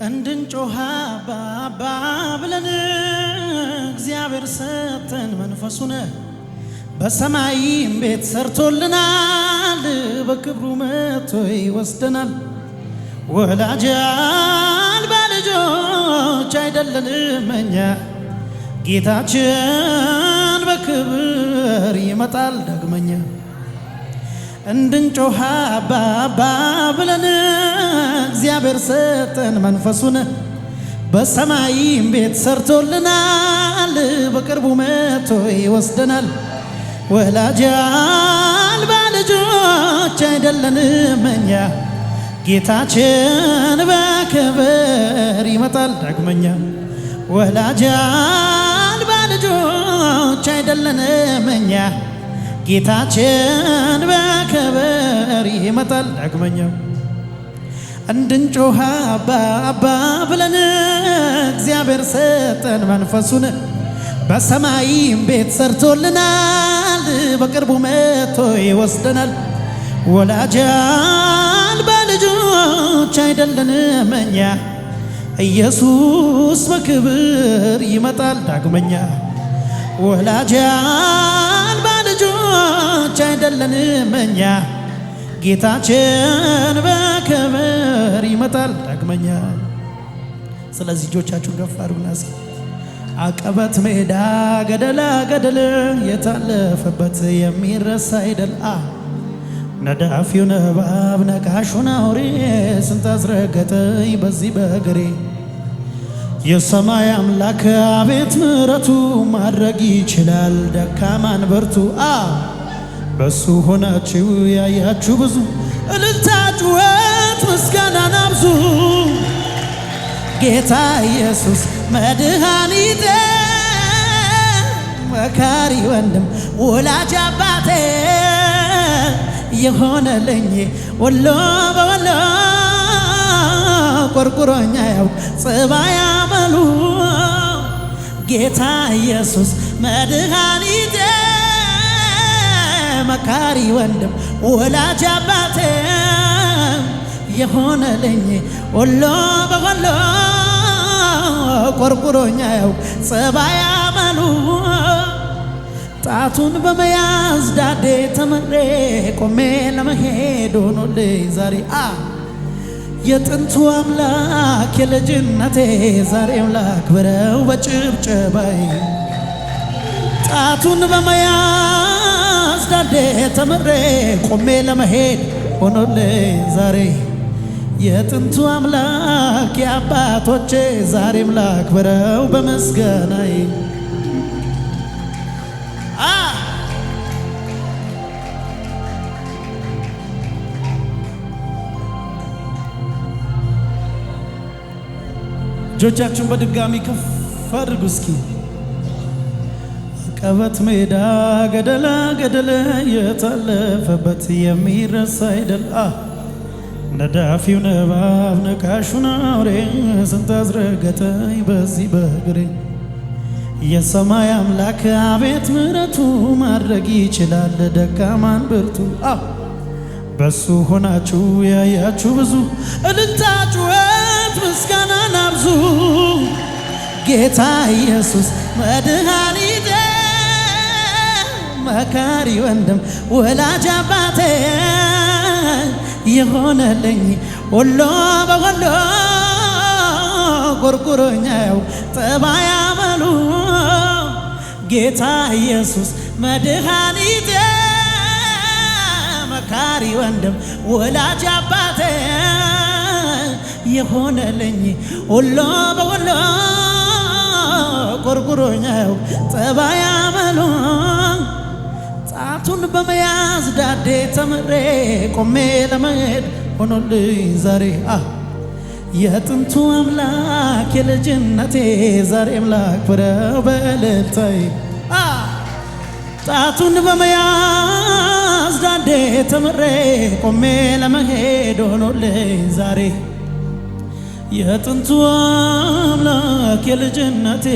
እንድንጮህ አባ ብለን እግዚአብሔር ሰጠን መንፈሱን በሰማይም ቤት ሰርቶልናል በክብሩ መጥቶ ይወስደናል። ወላጅ አልባ ልጆች አይደለንም እኛ ጌታችን በክብር ይመጣል ዳግመኛ። እንድንጮህ አባ ብለን እግዚአብሔር ሰጠን መንፈሱን በሰማይም ቤት ሰርቶልናል በቅርቡ መጥቶ ይወስደናል። ወላጅ አልባ ልጆች አይደለንም እኛ ጌታችን በክብር ይመጣል ዳግመኛ። ወላጅ አልባ ልጆች አይደለንም እኛ ጌታችን በክብር ይመጣል ዳግመኛ። እንድንጮህ አባ ብለን እግዚአብሔር ሰጠን መንፈሱን በሰማይም ቤት ሰርቶልናል በቅርቡ መጥቶ ይወስደናል። ወላጅ አልባ ልጆች አይደለንም እኛ ኢየሱስ በክብር ይመጣል ዳግመኛ። ወላጅ አልባ ልጆች አይደለንም እኛ ጌታችን በክብር ይመጣል ዳግመኛ። ስለዚህ እጆቻችሁን ከፍ አድርጉና እስኪ አቀበት ሜዳ ገደላ ገደል የታለፈበት የሚረሳ አይደል ነዳፊውን እባብ ነቃሹን አውሬ ስንት አስረገጠኝ በዚህ በእግሬ። የሰማይ አምላክ አቤት ምሕረቱ ማድረግ ይችላል ደካማን በርቱ። በሱ ሆናችሁ ያያችሁ ብዙ እልልታ ጩኸት ምስጋናን አብዙ። ጌታ ኢየሱስ መድኃኒቴ መካሪ ወንድም ወላጅ አባቴ የሆነልኝ ወሎ በወሎ ቆርቁሮኛ ያውቅ ጽባይ አመሉ። ጌታ ኢየሱስ መድኃኒቴ መካሪ ወንድም ወላጅ አባቴ የሆነልኝ ወሎ በወሎ ቆርቁሮኛ ያውቅ ጽባይ አመሉ። ጣቱን በመያዝ ዳዴ ተመሬ ቆሜ ለመሄድ ሆኖልኝ ዛሬ የጥንቱ አምላክ የልጅነቴ ዛሬም ላክብረው በጭብጨባይ። ጣቱን በመያዝ ዳዴ ተመሬ ቆሜ ለመሄድ ሆኖልኝ ዛሬ የጥንቱ አምላክ የአባቶቼ ዛሬም ላክብረው በምስጋናዬ። እጆቻችሁን በድጋሚ ከፍ አድርጉ እስኪ። አቀበት ሜዳ ገደላ ገደለ የታለፈበት የሚረሳ አይደል ነዳፊውን እባብ ነቃሹን አውሬ ስንት አስረገጠኝ በዚህ በእግሬ። የሰማይ አምላክ አቤት ምሕረቱ ማድረግ ይችላል ደካማን ብርቱ። በሱ ሆናችሁ ያያችሁ ብዙ እልልታ ጩኸት ምስጋናን አብዙ። ጌታ ኢየሱስ መድኃኒቴ መካሪ ወንድም ወላጅ አባቴ የሆነልኝ ወሎ በወሎ ቆርቁሮኛው ጠባይ አመሉ። ጌታ ኢየሱስ መድኃኒቴ መካሪ ወንድም ወላጅ አባቴ የሆነልኝ ወሎ በወሎ ቆርቁሮኛው ጠባይ አመሉ። ጣቱን በመያዝ ዳዴ ተምሬ ቆሜ ለመሄድ ሆኖልኝ ዛሬ የጥንቱ አምላክ የልጅነቴ ዛሬም ላክብረው በእልልታዬ። ጣቱን በመያዝ ዳዴ ተምሬ ቆሜ ለመሄድ ሆኖልኝ ዛሬ የጥንቱ አምላክ የልጅነቴ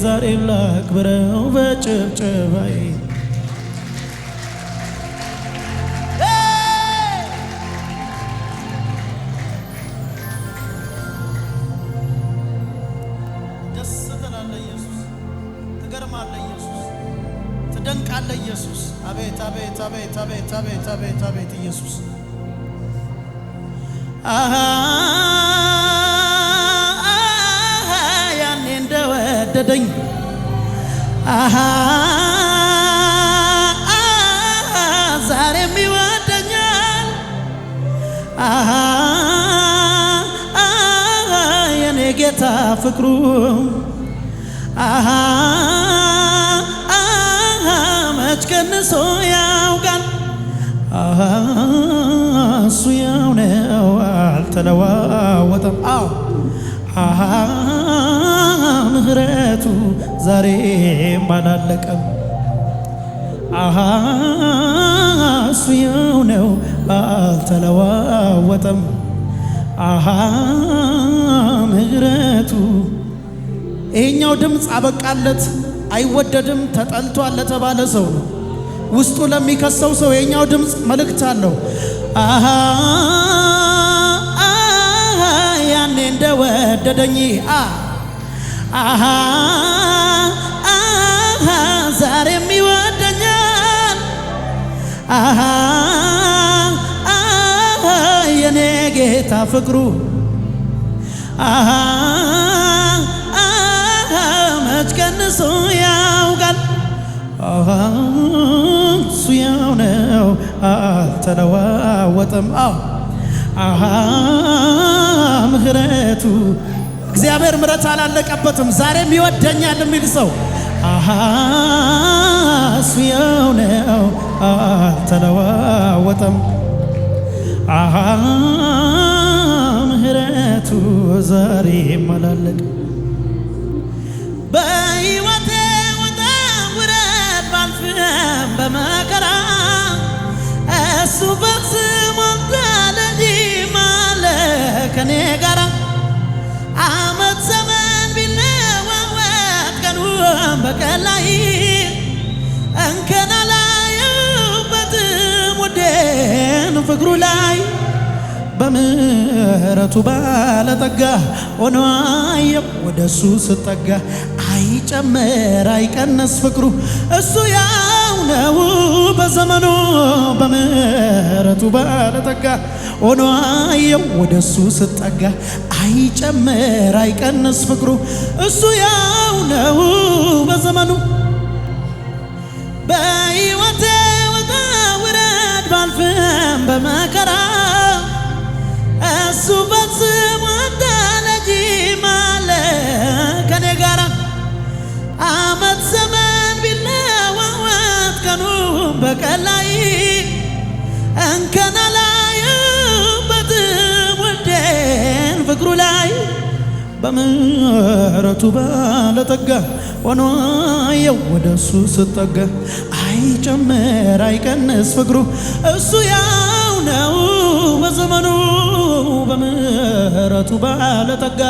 ዛሬም ላክብረው በጭብጨባዬ። ትገርማለህ ኢየሱስ፣ ትደንቃለህ ኢየሱስ። አቤት አቤት አቤት አቤት አቤት አቤት አቤት ኢየሱስ ያኔ እንደወደደኝ ዛሬም ይወደኛል የኔ ጌታ ፍቅሩ መች ቀንሶ ያውቃል እሱ ያው ነው አልተለዋወጠም። ምህረቱ ዛሬም አላለቀም። እሱ ያው ነው አልተለዋወጠም። ምህረቱ ይሄኛው ድምፅ አበቃለት አይወደድም ተጠልቷል ለተባለ ሰው ነው። ውስጡ ለሚከሰው ሰው ይሄኛው ድምፅ መልእክት አለው። ያኔ እንደወደደኝ ዛሬም ይወደኛል የኔ ጌታ ፍቅሩ መች ቀንሶ ያውቃል እሱ ያው ነው አልተለዋወጠም። ምህረቱ እግዚአብሔር ምሕረት አላለቀበትም ዛሬም ይወደኛል የሚል ሰው እሱ ያው ነው አልተለዋወጠም። ምህረቱ ዛሬም አላለቀም። በሕይወቴ ውጣ ውረድ ባልፍም በመከራ እሱ በስሙ እንዳለኝ ማለ ከኔ ጋራ ዓመት ዘመን ቢለዋወጥ ቀኑን በቀን ላይ እንከን አላየሁበትም ውዴን ፍቅሩ ላይ በምህረቱ ባለጠጋ ሆኖ አየሁ ወደሱ ስጠጋ አይጨመር አይቀነስ ፍቅሩ እሱ ያው ነው በዘመኑ በምህረቱ ባለጠጋ ሆኖ አየሁ ወደሱ ስጠጋ አይጨመር አይቀነስ ፍቅሩ እሱ ያው ነው በዘመኑ በሕይወቴ ውጣ ውረድ ባልፍም በመከራ እሱ በስሙ እንዳለኝ ማለ ከኔ ጋራ ዓመት ዘመን ቢለዋወጥ ቀኑን በቀን ላይ እንከን አላየሁበትም ውዴን ፍቅሩ ላይ በምህረቱ ባለጠጋ ሆኖ አየሁ ወደሱ ስጠጋ አይጨመር አይቀንስ ፍቅሩ እሱ ያው ነው በዘመኑ በምህረቱ ባለጠጋ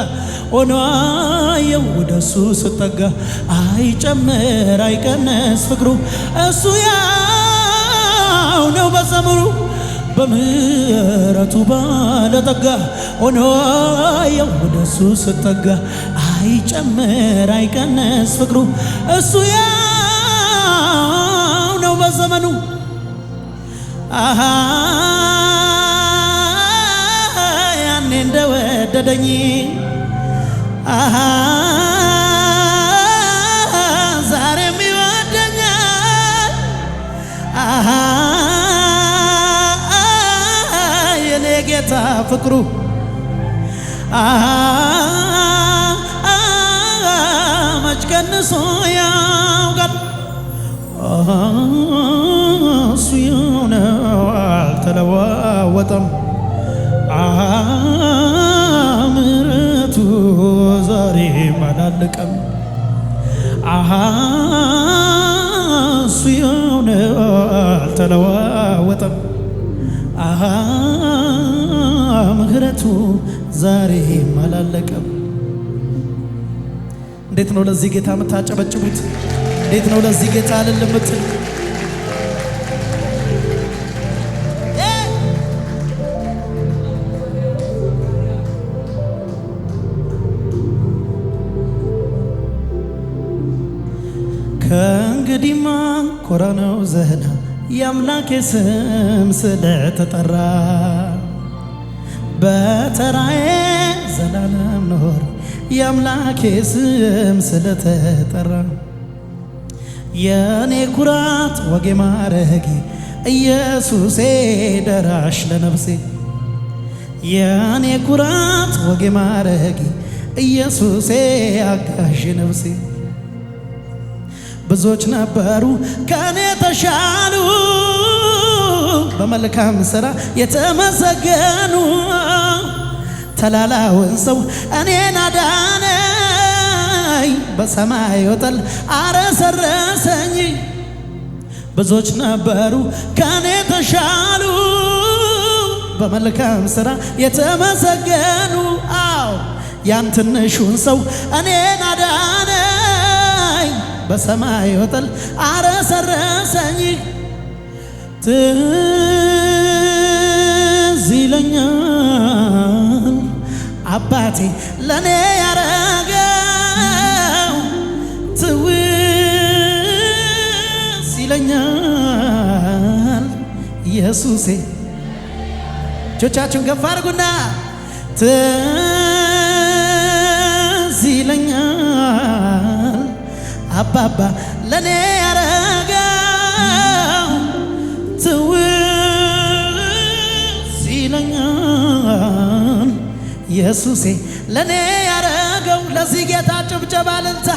ሆኖ አየሁ ወደሱ ስጠጋ አይጨመር አይቀንስ ፍቅሩ እሱ ያው ነው በዘመኑ በምህረቱ ባለጠጋ ሆኖ አየሁ ወደሱ ስጠጋ አይጨመር አይቀንስ ፍቅሩ እሱ ያው ነው በዘመኑ ያኔ እንደወደደኝ ዛሬም ይወደኛል የኔ ጌታ ፍቅሩ መች ቀንሶ ያውቃል እሱ ያው ነው አልተለዋወጠም። ምህረቱ ዛሬም አላለቀም። እሱ ያው ነው አልተለዋወጠም። ምህረቱ ዛሬም አላለቀም። እንዴት ነው ለዚህ ጌታ የምታጨበጭቡት? እንዴት ነው ለዚህ ጌታ እልል የምትሉ? ከእንግዲህማ ኮራ ነው ዘና የአምላኬ ስም ስለተጠራ በተራዬ ዘላለም ኖር የአምላኬ ስም ስለተጠራ የኔ ኩራት ወጌ ማረጌ ኢየሱሴ ደራሽ ለነፍሴ የኔ ኩራት ወጌ ማረጌ ኢየሱሴ አጋዥ ነፍሴ ብዙዎች ነበሩ ከኔ ተሻሉ በመልካም ሥራ የተመሰገኑ ተላላውን ሰው እኔን አዳነኝ በሰማይ ወጠል አረሰረሰኝ ብዙዎች ነበሩ ከኔ ተሻሉ በመልካም ሥራ የተመሰገኑ አው ያን ትንሹን ሰው እኔን አዳነኝ በሰማይ ወጠል አረሰረሰኝ ትዝ ይለኛል አባቴ ለኔ ያረገው ትዝ ይለኛል ኢየሱሴ እጆቻችሁን ከፍ አድርጉና ትዝ ይለኛል አባባ ለኔ ያረገው ትዝ ይለኛል ኢየሱሴ ለኔ ያረገው ለዚህ ጌታ ጭብጨባ ልልታ